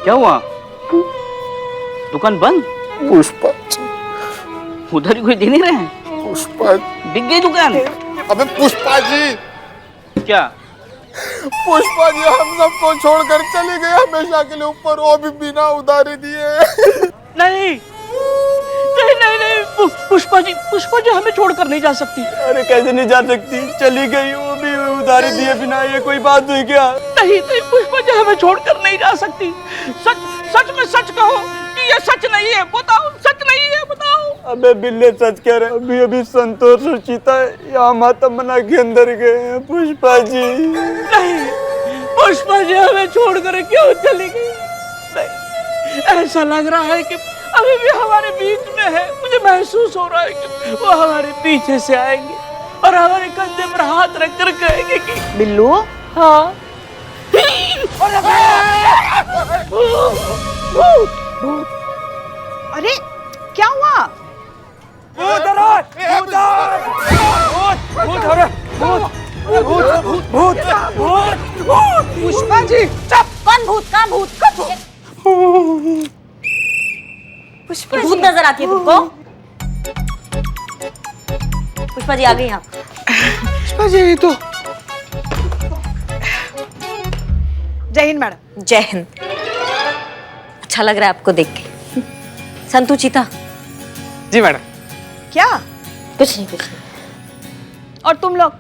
क्या हुआ? दुकान बंद? पुष्पा, उधर ही कोई दे नहीं रहे हैं? पुष्पा, बिक गई दुकान? अबे पुष्पा जी, क्या? पुष्पा जी हम सबको छोड़कर चली गई हमेशा के लिए ऊपर, वो भी बिना उधारी दिए। नहीं नहीं नहीं नहीं, पुष्पा जी हमें छोड़कर नहीं जा सकती। अरे कैसे नहीं जा सकती, चली गई वो भी उधारी दिए बिना, ये कोई बात हुई क्या? नहीं नहीं, पुष्पा जी हमें छोड़कर नहीं जा सकती। सच में सच कहो कि ये सच नहीं है, बताओ सच नहीं है, बताओ। अबे बिल्ले सच कह रहे, अभी अभी संतोष और चीता यहाँ माता मना के अंदर गए हैं पुष्पा जी। नहीं, पुष्पा जी हमें छोड़कर क्यों चली गई? नहीं, ऐसा लग रहा है कि अभी भी हमारे बीच में है। मुझे महसूस हो रहा है कि वो हमारे पीछे से आएंगे और हमारे कंधे पर हाथ रख कर कहेंगे कि बिल्लू। हाँ। अरे क्या हुआ? पुष्पा जी चुप! कौन भूत का भूत? पुष्पा भूत नजर आती है तुमको? पुष्पा जी आ गई आप। पुष्पा जी तो जय हिंद मैडम। जय हिंद। अच्छा लग रहा है आपको देख के। संतू चीता। जी मैडम। क्या? कुछ नहीं। और तुम लोग,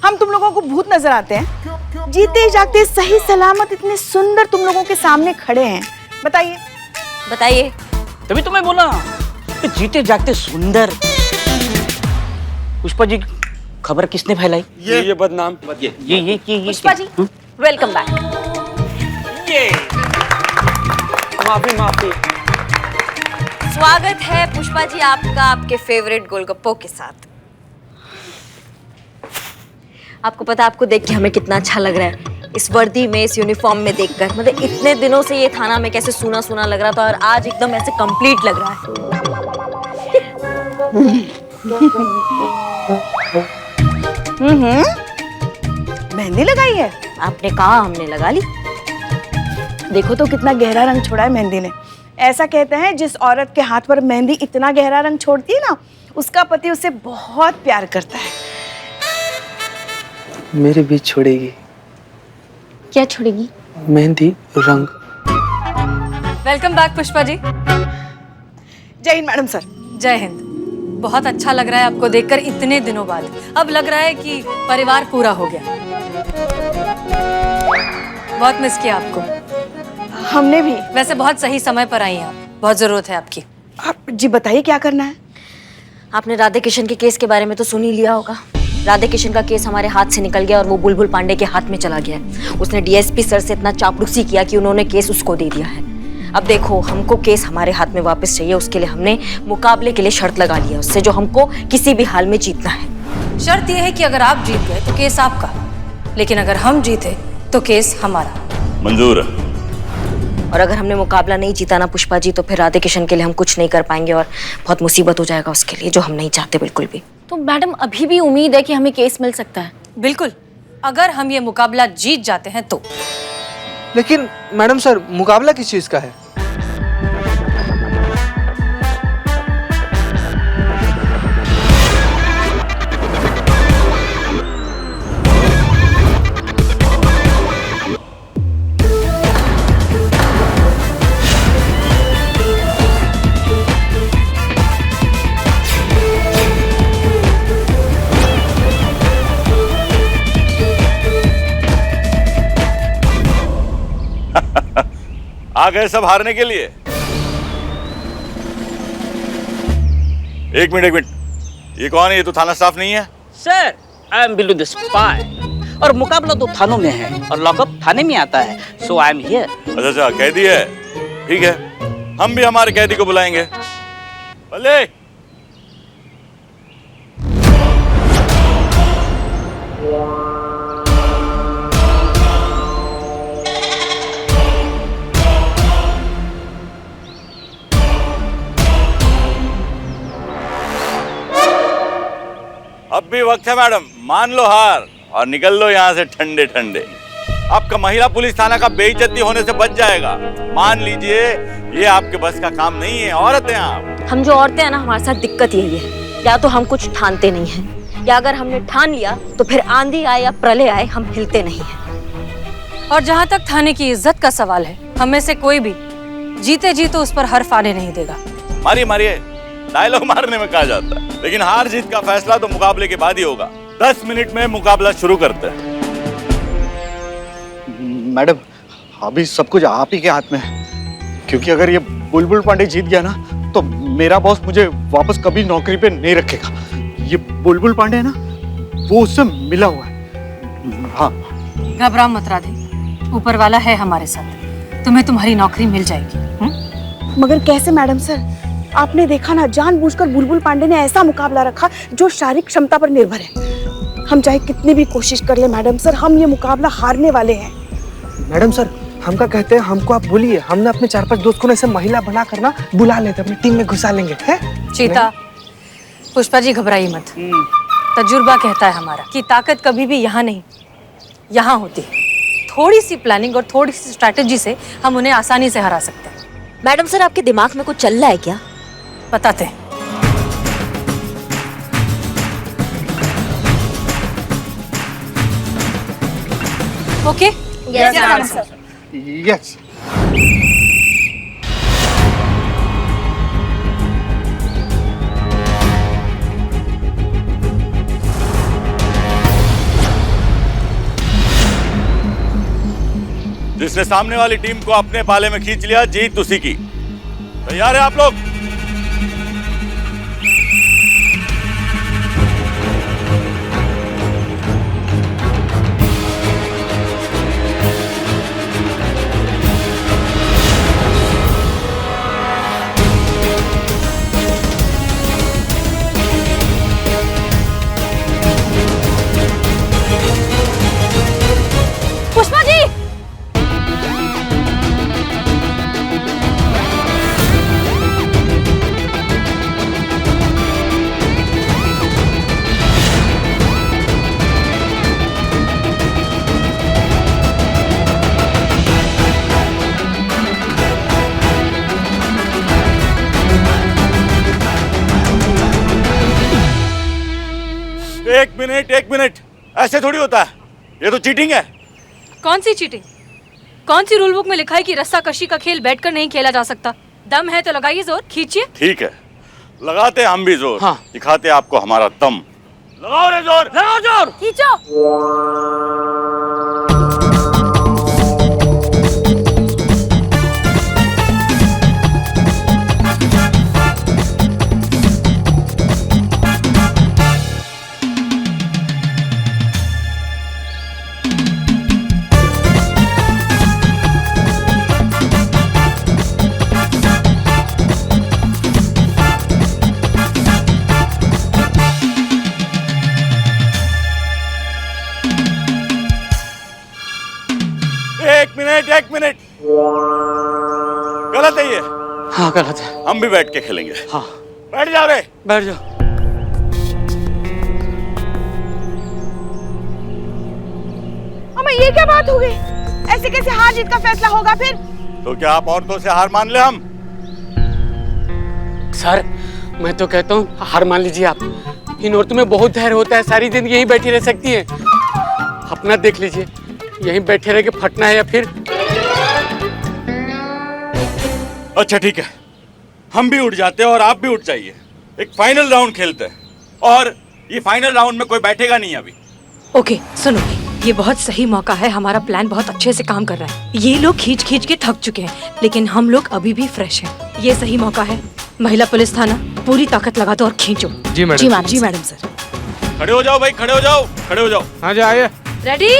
हम तुम लोगों को भूत नजर आते हैं? जीते जागते सही सलामत इतने सुंदर तुम लोगों के सामने खड़े हैं, बताइए। बताइए। तभी तो मैं बोला कि जीते जागते सुंदर। पुष्पा जी खबर किसने फैलाई? ये बदनाम। ये पुष्पा जी वेलकम बैक। माफी। स्वागत है पुष्पा जी आपका आपके फेवरेट गोलगप्पों के साथ। आपको पता आपको देख के हमें कितना अच्छा लग रहा है, इस वर्दी में, इस यूनिफॉर्म में देखकर। मतलब इतने दिनों से ये थाना में कैसे सूना सूना लग रहा था और आज एकदम ऐसे कंप्लीट लग रहा है। मेहंदी लगाई है? आपने कहा हमने लगा ली। देखो तो कितना गहरा रंग छोड़ा है मेहंदी ने। ऐसा कहते हैं जिस औरत के हाथ पर मेहंदी इतना गहरा रंग छोड़ती है ना, उसका पति उसे बहुत प्यार करता है। मेरे बीच छोड़ेगी। क्या छोड़ेगी? मेहंदी रंग। Welcome back Pushpa ji. जय हिंद मैडम सर। जय हिंद। बहुत अच्छा लग रहा है आपको देखकर इतने दिनों बाद। अब लग रहा है कि परिवार पूरा हो गया। बहुत मिस किया आपको। हमने भी। वैसे बहुत सही समय पर आई हैं आप, बहुत जरूरत है आपकी। आप जी बताइए क्या करना है? आपने राधे किशन के केस के बारे में तो सुन ही लिया होगा। राधे किशन का केस हमारे हाथ से निकल गया और वो बुलबुल पांडे के हाथ में चला गया है। उसने डीएसपी सर से इतना चापलूसी किया कि उन्होंने केस उसको दे दिया है। अब देखो, हमको केस हमारे हाथ में वापस चाहिए। उसके लिए हमने मुकाबले के लिए शर्त लगा लिया उससे, जो हमको किसी भी हाल में जीतना है। शर्त यह है कि अगर आप जीत गए तो केस आपका, लेकिन अगर हम जीते तो केस हमारा। मंजूर है। और अगर हमने मुकाबला नहीं जीता ना पुष्पा जी, तो फिर राधे किशन के लिए हम कुछ नहीं कर पाएंगे और बहुत मुसीबत हो जाएगा उसके लिए, जो हम नहीं चाहते बिल्कुल भी। तो मैडम अभी भी उम्मीद है कि हमें केस मिल सकता है? बिल्कुल, अगर हम ये मुकाबला जीत जाते हैं तो। लेकिन मैडम सर, मुकाबला किस चीज का है? आ गए सब हारने के लिए? एक मिनट, ये कौन है? ये तो थाना स्टाफ नहीं है। Sir, I am Billu the spy. और मुकाबला तो थानों में है और लॉकअप थाने में आता है, सो आई एम हियर। अच्छा, कैदी है? ठीक है, हम भी हमारे कैदी को बुलाएंगे। भले। अब भी वक्त है मैडम, मान लो हार और निकल लो यहाँ से ठंडे ठंडे। आपका महिला पुलिस थाना का बेइज्जती होने से बच जाएगा। मान लीजिए ये आपके बस का काम नहीं है, औरत हैं आप। हम जो औरतें हैं ना, हमारे साथ दिक्कत यही है, या तो हम कुछ ठानते नहीं हैं, या अगर हमने ठान लिया तो फिर आंधी आए या प्रलय आए हम हिलते नहीं हैं। और जहाँ तक थाने की इज्जत का सवाल है, हम में से कोई भी जीते जी तो उस पर हर्फ आने नहीं देगा। मारिए मारिए, डायलॉग मारने में कहा जाता है, लेकिन हार जीत का फैसला तो मुकाबले के बाद ही होगा। 10 मिनट में मुकाबला शुरू करते हैं। मैडम, अभी सब कुछ आप ही के हाथ में है, क्योंकि अगर ये बुलबुल पांडे जीत गया ना तो मेरा बॉस मुझे वापस कभी नौकरी पे नहीं रखेगा। ये बुलबुल पांडे है ना, वो उससे मिला हुआ है। हाँ, घबरा मत राधे, ऊपर वाला है हमारे साथ, तुम्हें तुम्हारी नौकरी मिल जाएगी। मगर कैसे मैडम सर? आपने देखा ना, जानबूझकर बुलबुल पांडे ने ऐसा मुकाबला रखा जो शारीरिक क्षमता पर निर्भर है। हम चाहे कितनी भी कोशिश कर ले मैडम सर, हम ये मुकाबला हारने वाले हैं। मैडम सर, हम क्या कहते हैं, हमको आप बोलिए, हमने अपने 4-5 दोस्त को ऐसे महिला बना कर ना बुला लेते, अपनी टीम में घुसा लेंगे, हैं? चीता, पुष्पा जी घबराइए मत। तजुर्बा कहता है हमारा कि ताकत कभी भी यहाँ नहीं, यहाँ होती है। थोड़ी सी प्लानिंग और थोड़ी सी स्ट्रैटेजी से हम उन्हें आसानी से हरा सकते हैं। मैडम सर, आपके दिमाग में कुछ चल रहा है क्या? बताते हैं। ओके? यस। जिसने सामने वाली टीम को अपने पाले में खींच लिया, जीत उसी की। तैयार है आप लोग? पुष्पा जी! एक मिनट, ऐसे थोड़ी होता है, ये तो चीटिंग है। कौन सी चीटिंग? कौन सी रूल बुक में लिखा है कि रस्सा कशी का खेल बैठकर नहीं खेला जा सकता? दम है तो लगाइए जोर, खींचिए। ठीक है, लगाते हम भी जोर। हाँ। दिखाते आपको हमारा दम। लगाओ रे जोर, लगाओ जोर। खींचो। एक मिनट, गलत है ये। हाँ, गलत है। हम भी बैठ के खेलेंगे। हाँ, बैठ जाओ रे। बैठ जाओ। अम्मा, ये क्या बात हो गई? ऐसे कैसे हार जीत का फैसला होगा फिर? तो क्या आप औरतों से हार मान ले हम? सर, मैं तो कहता हूँ हार मान लीजिए आप। इन औरतों में बहुत धैर्य होता है, सारी जिंदगी यहीं बैठी रह सकती है। अपना देख लीजिए, यहीं बैठे रह के फटना है या फिर। अच्छा ठीक है, हम भी उठ जाते हैं और आप भी उठ जाइए। एक फाइनल राउंड खेलते हैं, और ये फाइनल राउंड में कोई बैठेगा नहीं अभी। ओके, सुनो, ये बहुत सही मौका है, हमारा प्लान बहुत अच्छे से काम कर रहा है। ये लोग खींच खींच के थक चुके हैं, लेकिन हम लोग अभी भी फ्रेश हैं। ये सही मौका है। महिला पुलिस थाना, पूरी ताकत लगा दो और खींचो। जी मैडम। जी मैडम सर। खड़े हो जाओ भाई, खड़े हो जाओ, खड़े हो जाओ। हाँ जी, आइए। रेडी?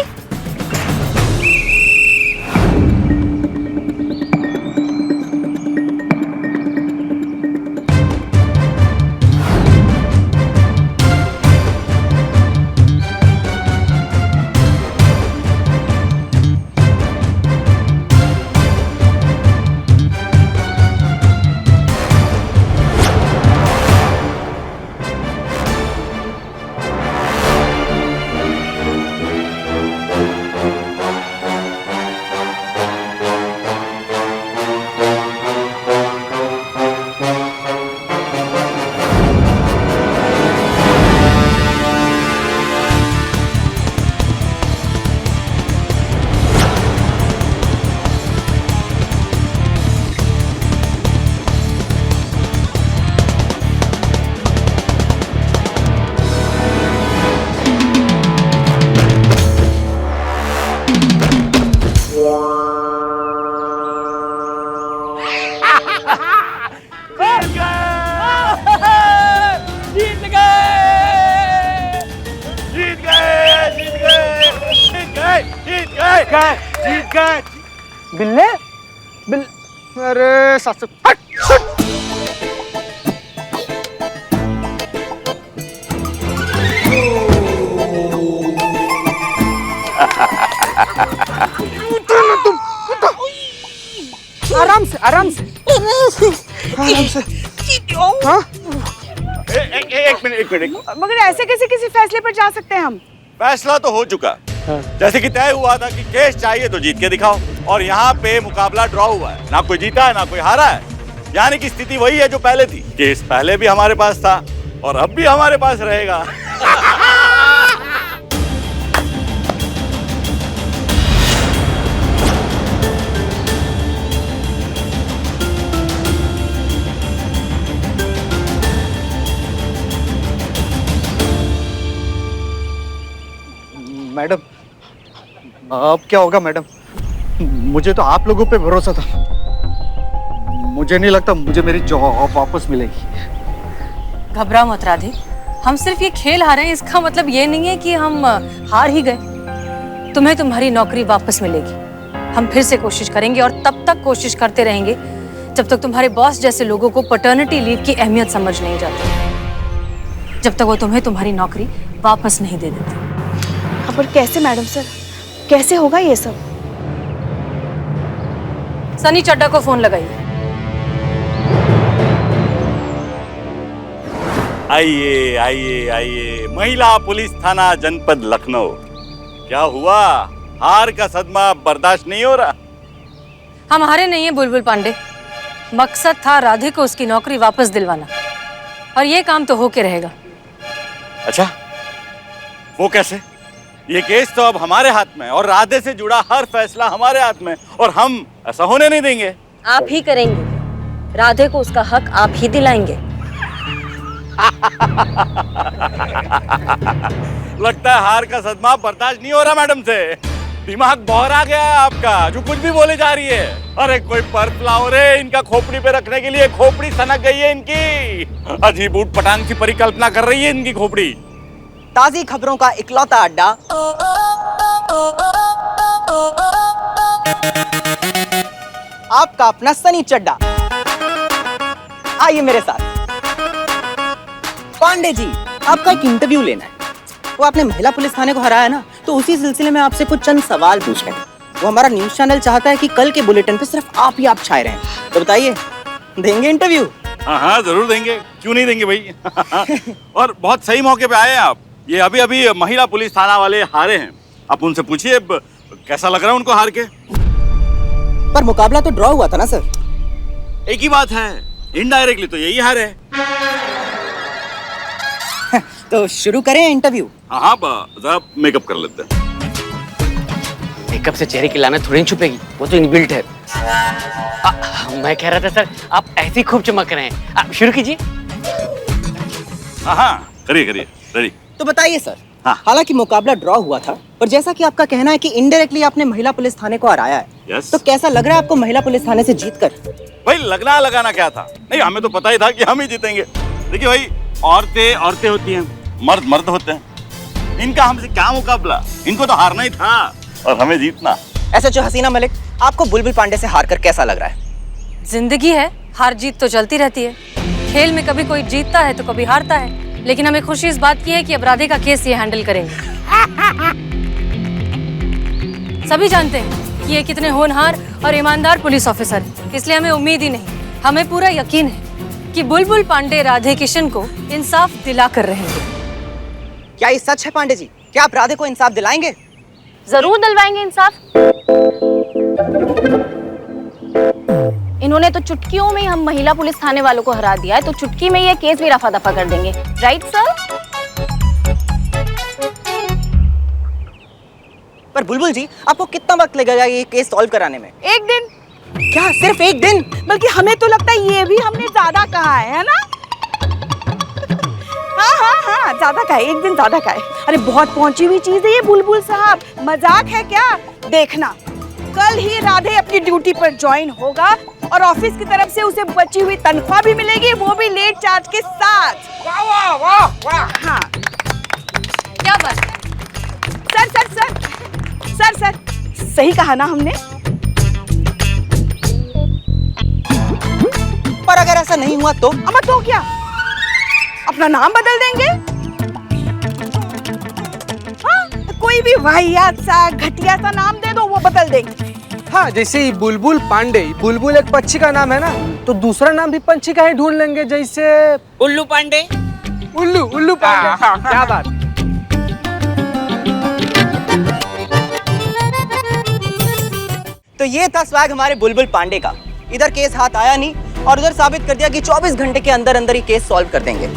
जीत गए। बिल्ले बिल अरे सासू हट हट। आराम से आराम से आराम से। हाँ एक मिनट। मगर ऐसे कैसे किसी फैसले पर जा सकते हैं हम? फैसला तो हो चुका। जैसे कि तय हुआ था कि केस चाहिए तो जीत के दिखाओ, और यहाँ पे मुकाबला ड्रॉ हुआ है, ना कोई जीता है ना कोई हारा है। यानी कि स्थिति वही है जो पहले थी। केस पहले भी हमारे पास था और अब भी हमारे पास रहेगा। मैडम अब क्या होगा मैडम? मुझे तो आप लोगों पे भरोसा था। मुझे नहीं लगता मुझे मेरी जॉब वापस मिलेगी। घबरा मत राधे, हम सिर्फ ये खेल हारे हैं, इसका मतलब ये नहीं है कि हम हार ही गए। तुम्हें तुम्हारी नौकरी वापस मिलेगी। हम फिर से कोशिश करेंगे और तब तक कोशिश करते रहेंगे जब तक तुम्हारे बॉस जैसे लोगों को पैटर्निटी लीव की अहमियत समझ नहीं जाती, जब तक वो तुम्हें तुम्हारी नौकरी वापस नहीं दे देते। पर कैसे मैडम सर, कैसे होगा ये सब? सनी चड्डा को फोन लगाइए। आइए आइए आइए, महिला पुलिस थाना जनपद लखनऊ। क्या हुआ? हार का सदमा बर्दाश्त नहीं हो रहा? हम हारे नहीं है बुलबुल पांडे, मकसद था राधे को उसकी नौकरी वापस दिलवाना, और ये काम तो होके रहेगा। अच्छा, वो कैसे? ये केस तो अब हमारे हाथ में है और राधे से जुड़ा हर फैसला हमारे हाथ में, और हम ऐसा होने नहीं देंगे। आप ही करेंगे, राधे को उसका हक आप ही दिलाएंगे। लगता है हार का सदमा बर्दाश्त नहीं हो रहा मैडम से। दिमाग बौरा गया है आपका, जो कुछ भी बोले जा रही है। अरे कोई बर्फ लाओ रे, इनका खोपड़ी पे रखने के लिए। खोपड़ी सनक गई है इनकी। अजीब ऊट पटांग सी परिकल्पना कर रही है इनकी खोपड़ी। ताजी खबरों का इकलौता अड्डा, आपका अपना सनी चड्डा। आइए मेरे साथ। पांडे जी, आपका एक इंटरव्यू लेना है। वो आपने महिला पुलिस थाने को हराया ना, तो उसी सिलसिले में आपसे कुछ चंद सवाल पूछने हैं। वो हमारा न्यूज चैनल चाहता है कि कल के बुलेटिन पे सिर्फ आप ही आप छाए रहें। तो बताइए, देंगे इंटरव्यू? हाँ हाँ जरूर देंगे, क्यों नहीं देंगे भाई। और बहुत सही मौके पे आए हैं आप। ये अभी अभी महिला पुलिस थाना वाले हारे हैं, आप उनसे पूछिए कैसा लग रहा है उनको हार के। पर मुकाबला तो ड्रॉ हुआ था ना सर। एक ही बात है, इनडायरेक्टली तो यही हार है। तो शुरू करें इंटरव्यू? हाँ हाँ, जरा मेकअप कर लेते हैं। मेकअप से चेहरे की लानत थोड़ी छुपेगी, वो तो इनबिल्ट है। मैं कह रहा था सर, आप ऐसे ही खूब चमक रहे हैं, आप शुरू कीजिए। हाँ हाँ, करिए करिए, रेडी। तो बताइए सर। हाँ। हालांकि मुकाबला ड्रॉ हुआ था, पर जैसा कि आपका कहना है कि इनडायरेक्टली आपने महिला पुलिस थाने को हराया है, यस। तो कैसा लग रहा है आपको महिला पुलिस थाने से जीतकर? भाई लगना लगाना क्या था? नहीं, हमें तो पता ही था कि हम ही जीतेंगे। देखिए भाई, औरतें औरतें होती हैं, मर्द मर्द होते हैं। इनका हमसे क्या मुकाबला? इनको तो हारना ही था और हमें जीतना। एसएचओ हसीना मलिक, आपको बुलबुल पांडे से हारकर कैसा लग रहा है? जिंदगी है, हार जीत तो चलती रहती है। खेल में कभी कोई जीतता है तो कभी हारता है, लेकिन हमें खुशी इस बात की है कि अब राधे का केस ये हैंडल करेंगे। सभी जानते हैं कि ये कितने होनहार और ईमानदार पुलिस ऑफिसर हैं, इसलिए हमें उम्मीद ही नहीं, हमें पूरा यकीन है कि बुलबुल पांडे राधे किशन को इंसाफ दिला कर रहेंगे। क्या ये सच है पांडे जी? क्या आप राधे को इंसाफ दिलाएंगे? जरूर दिलवाएंगे इंसाफ। इन्होंने तो चुटकियों में ही हम महिला पुलिस थाने वालों को हरा दिया है, तो चुटकी में ये केस भी रफा दफा कर देंगे, राइट सर? पर बुलबुल जी, आपको कितना वक्त लगेगा ये केस सॉल्व कराने में? 1 दिन। क्या सिर्फ 1 दिन? बल्कि हमें तो लगता है ये भी हमने ज्यादा कहा है ना? हाँ हाँ हाँ, ज्यादा का है, 1 दिन ज्यादा का है। अरे बहुत पहुंची हुई चीज है ये बुलबुल साहब, मजाक है क्या? देखना, कल ही राधे अपनी ड्यूटी पर ज्वाइन होगा और ऑफिस की तरफ से उसे बची हुई तनख्वाह भी मिलेगी, वो भी लेट चार्ज के साथ। वाह वाह वाह वाह। हाँ क्या बात? Sir sir sir sir sir सही कहा ना हमने? पर अगर ऐसा नहीं हुआ तो? अमर तो क्या, अपना नाम बदल देंगे? हाँ, कोई भी वाहियात सा घटिया सा नाम दे दो, वो बदल देंगे। हाँ, जैसे ही बुलबुल पांडे, बुलबुल एक पक्षी का नाम है ना, तो दूसरा नाम भी पंछी का ही ढूंढ लेंगे, जैसे उल्लू पांडे। उल्लू, उल्लू पांडे। क्या बात। तो ये था स्वैग हमारे बुलबुल पांडे का। इधर केस हाथ आया नहीं और उधर साबित कर दिया कि 24 घंटे के अंदर अंदर ही केस सॉल्व कर देंगे।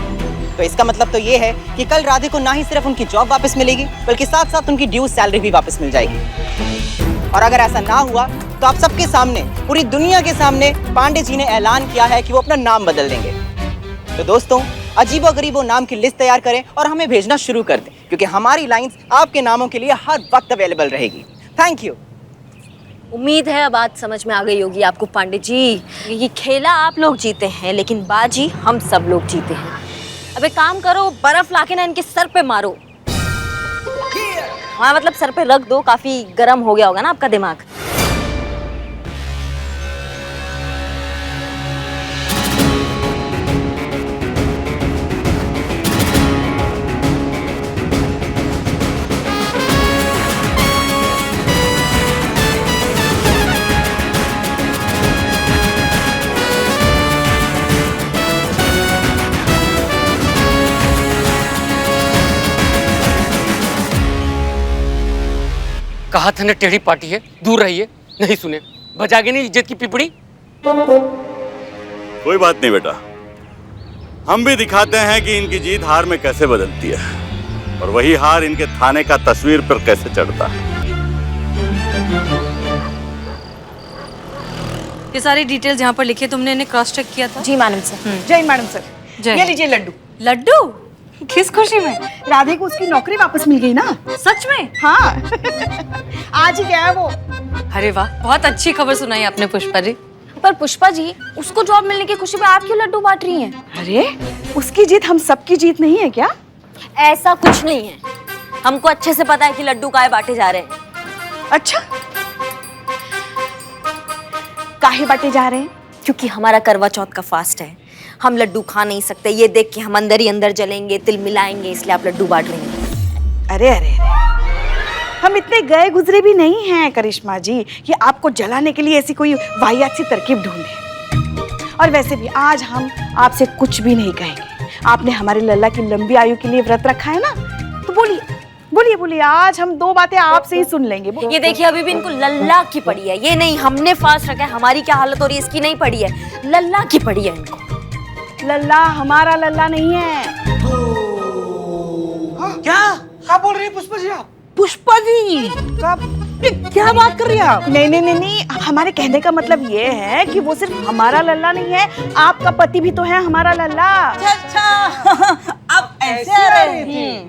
तो इसका मतलब तो ये है कि कल राधे को ना ही सिर्फ उनकी जॉब वापस मिलेगी, बल्कि साथ साथ उनकी ड्यू सैलरी भी वापस मिल जाएगी। और अगर ऐसा ना हुआ तो आप सबके सामने, पूरी दुनिया के सामने पांडे जी ने ऐलान किया है कि वो अपना नाम बदल देंगे। तो दोस्तों, अजीबो-गरीबो नाम की लिस्ट तैयार करें और हमें भेजना शुरू कर दें, क्योंकि हमारी लाइंस आपके नामों के लिए हर वक्त अवेलेबल रहेगी। Thank you. उम्मीद है अब बात समझ में आ गई होगी आपको पांडे जी। ये खेला आप लोग जीते हैं, लेकिन बाजी हम सब लोग जीते हैं। अब एक काम करो, बर्फ लाके ना इनके सर पे मारो। हाँ, मतलब सर पे रख दो, काफी गर्म हो गया होगा ना आपका दिमाग। कहा था ना टेढ़ी पार्टी है, दूर रहिए। नहीं सुने, बजागे नहीं इज्जत की पिपड़ी। कोई बात नहीं बेटा, हम भी दिखाते हैं कि इनकी जीत हार में कैसे बदलती है और वही हार इनके थाने का तस्वीर पर कैसे चढ़ता है। ये सारी डिटेल्स यहाँ पर लिखी है, तुमने इन्हें क्रॉस चेक किया था? जी मैडम सर। जय मैडम सर। जय। ये लीजिए लड्डू। लड्डू? किस खुशी में? राधे को उसकी नौकरी वापस मिल गई ना। सच में? हाँ। आज ही गया है वो। अरे वाह, बहुत अच्छी खबर सुनाई आपने पुष्पा जी। पर पुष्पा जी, उसको जॉब मिलने की खुशी में आप क्यों लड्डू बांट रही हैं? अरे, उसकी जीत हम सबकी जीत नहीं है क्या? ऐसा कुछ नहीं है, हमको अच्छे से पता है कि लड्डू काहे बांटे जा रहे हैं। अच्छा, काहे बांटे जा रहे हैं? क्योंकि हमारा करवा चौथ का फास्ट है, हम लड्डू खा नहीं सकते। ये देख के हम अंदर ही अंदर जलेंगे, तिल मिलाएंगे, इसलिए आप लड्डू बांट रही हैं। अरे अरे अरे, हम इतने गए गुजरे भी नहीं हैं करिश्मा जी कि आपको जलाने के लिए ऐसी कोई वाहियात सी तरकीब ढूंढे। और वैसे भी आज हम आपसे कुछ भी नहीं कहेंगे। आपने हमारे लल्ला की लंबी आयु के लिए व्रत रखा है ना, तो बोलिए बोलिए बोलिए, आज हम दो बातें आपसे ही सुन लेंगे। ये देखिए, अभी भी इनको लल्ला की पड़ी है। ये नहीं हमने फास्ट रखा है, हमारी क्या हालत हो रही है इसकी नहीं पड़ी है, लल्ला की पड़ी है इनको। लल्ला हमारा लल्ला नहीं है। क्या बोल रही है पुष्पा जी आप? पुष्पा जी क्या बात कर रही हैं आप? नहीं नहीं नहीं नहीं, हमारे कहने का मतलब ये है कि वो सिर्फ हमारा लल्ला नहीं है, आपका पति भी तो है हमारा लल्ला। अच्छा, अब ऐसे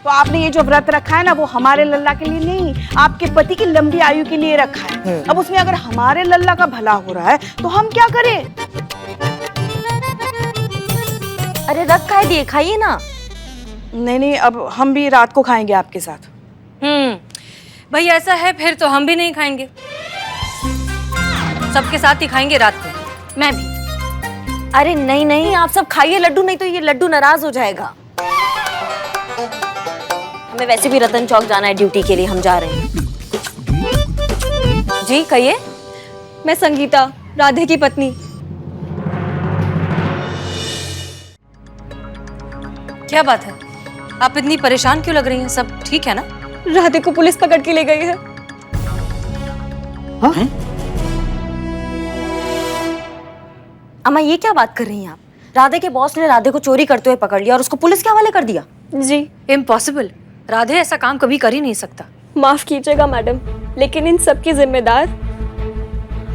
तो आपने ये जो व्रत रखा है ना, वो हमारे लल्ला के लिए नहीं, आपके पति की लंबी आयु के लिए रखा है। अब उसमें अगर हमारे लल्ला का भला हो रहा है तो हम क्या करें? अरे रखा है, दिए खाइए ना। नहीं नहीं, अब हम भी रात को खाएंगे आपके साथ। भाई ऐसा है फिर तो हम भी नहीं खाएंगे, सबके साथ ही खाएंगे रात में। मैं भी। अरे नहीं नहीं, आप सब खाइए लड्डू, नहीं तो ये लड्डू नाराज हो जाएगा। हमें वैसे भी रतन चौक जाना है ड्यूटी के लिए, हम जा रहे हैं। जी कहिए। मैं संगीता, राधे की पत्नी। क्या बात है, आप इतनी परेशान क्यों लग रही हैं? सब ठीक है ना? राधे को पुलिस पकड़ के ले गई है। हाँ? अम्मा ये क्या बात कर रही हैं आप? राधे के बॉस ने राधे को चोरी करते हुए पकड़ लिया और उसको पुलिस के हवाले कर दिया। जी। इम्पॉसिबल, राधे ऐसा काम कभी कर ही नहीं सकता। माफ कीजिएगा मैडम, लेकिन इन सब की जिम्मेदार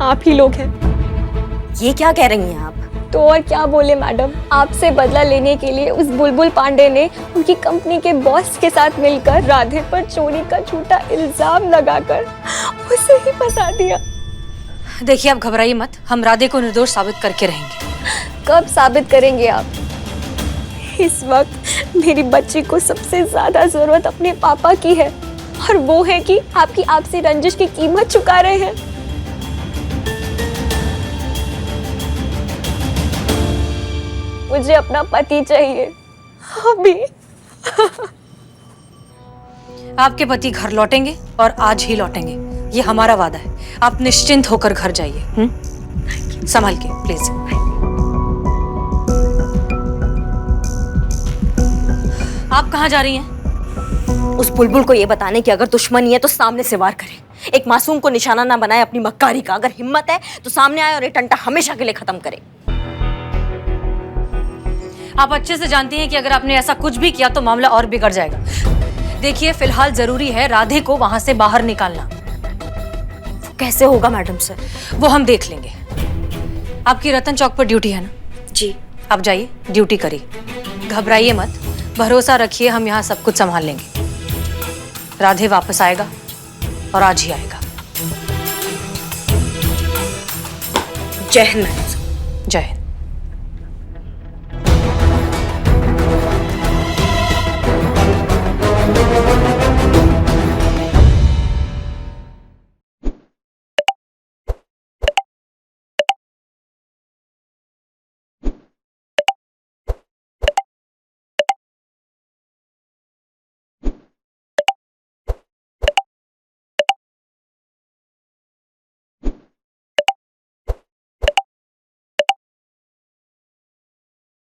आप ही लोग हैं। ये क्या कह रही हैं आप? तो और क्या बोले मैडम, आपसे बदला लेने के लिए उस बुलबुल पांडे ने उनकी कंपनी के बॉस के साथ मिलकर राधे पर चोरी का झूठा इल्जाम लगाकर उसे ही फंसा दिया। देखिए आप घबराइए मत, हम राधे को निर्दोष साबित करके रहेंगे। कब साबित करेंगे आप? इस वक्त मेरी बच्ची को सबसे ज्यादा जरूरत अपने पापा की है। और वो है कि आपकी आपसी रंजिश की कीमत चुका रहे हैं। मुझे अपना पति चाहिए अभी। आपके पति घर लौटेंगे और आज ही लौटेंगे, ये हमारा वादा है। आप निश्चिंत होकर घर जाइए। संभाल के प्लीज। आप कहाँ जा रही हैं? उस बुलबुल को ये बताने की अगर दुश्मनी है तो सामने से वार करे। एक मासूम को निशाना ना बनाए अपनी मक्कारी का। अगर हिम्मत है तो सामने आए और ये टंटा हमेशा के लिए खत्म करे। आप अच्छे से जानती हैं कि अगर आपने ऐसा कुछ भी किया तो मामला और बिगड़ जाएगा। देखिए, फिलहाल जरूरी है राधे को वहां से बाहर निकालना। कैसे होगा मैडम सर? वो हम देख लेंगे। आपकी रतन चौक पर ड्यूटी है ना? जी। आप जाइए, ड्यूटी करिए, घबराइए मत, भरोसा रखिए, हम यहाँ सब कुछ संभाल लेंगे। राधे वापस आएगा और आज ही आएगा। जय हिंद मैडम। जय हिंद।